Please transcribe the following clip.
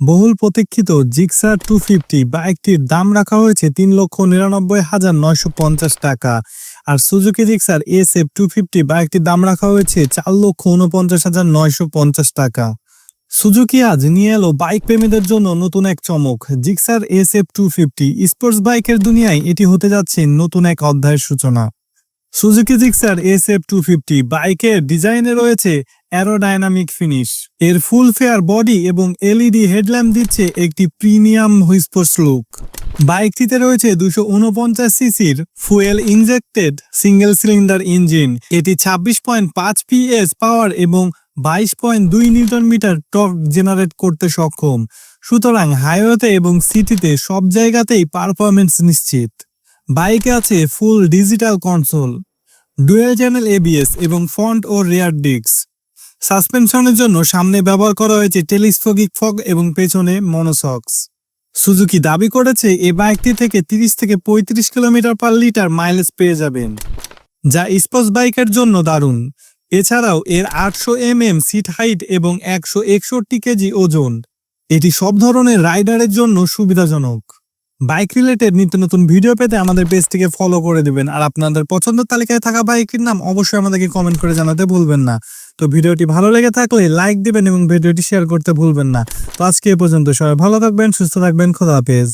বহুল প্রতীক্ষিত জিক্সার 250 বাইকটির দাম রাখা হয়েছে ৩,৯৯,৯৫০ টাকা। আর সুজুকি জিক্সার SF 250 বাইকটির দাম রাখা হয়েছে ৪,৪৯,৯৫০ টাকা। সুজুকি আজ নিয়ে এলো বাইক প্রেমীদের জন্য নতুন এক চমক। জিক্সার SF 250 স্পোর্টস বাইকের দুনিয়ায় এটি হতে যাচ্ছে নতুন এক অধ্যায়ের সূচনা। সুজুকি জিক্সার SF 250 বাইকের ডিজাইনে রয়েছে অ্যারোডাইনামিক ফিনিশ। এর ফুল ফেয়ার বডি এবং এলইডি হেডল্যাম্প দিচ্ছে একটি প্রিমিয়াম স্পোর্টস লুক। বাইকটিতে রয়েছে 249 সিসির fuel injected single cylinder engine. এটি 26.5 PS পাওয়ার এবং 22.2 নিউটন মিটার টর্ক জেনারেট করতে সক্ষম। সুতরাং হাইওয়েতে এবং সিটিতে সব জায়গাতেই পারফরমেন্স নিশ্চিত। বাইকে আছে full digital console, dual channel ABS এবং ফ্রন্ট ও রিয়ার ডিস্ক। সাসপেনশনের জন্য সামনে ব্যবহার করা হয়েছে টেলিস্কোপিক ফগ এবং পেছনে মনোসক্স। সুজুকি দাবি করেছে এই বাইকটি থেকে 30 থেকে 35 কিলোমিটার পার লিটার মাইলেজ পেয়ে যাবেন, যা স্পোর্টস বাইকের জন্য দারুণ। এছাড়াও এর 800 mm সিট হাইট এবং 161 কেজি ওজন। এটি সব ধরনের রাইডারের জন্য সুবিধাজনক। বাইক রিলেটেড নিত্য নতুন ভিডিও পেতে আমাদের পেজটিকে ফলো করে দিবেন। আর আপনাদের পছন্দের তালিকায় থাকা বাইকের নাম অবশ্যই আমাদেরকে কমেন্ট করে জানাতে ভুলবেন না। তো ভিডিওটি ভালো লেগে থাকলে লাইক দিবেন এবং ভিডিওটি শেয়ার করতে ভুলবেন না। তো আজকে এ পর্যন্ত, সবাই ভালো থাকবেন, সুস্থ থাকবেন, খোদা হাফেজ।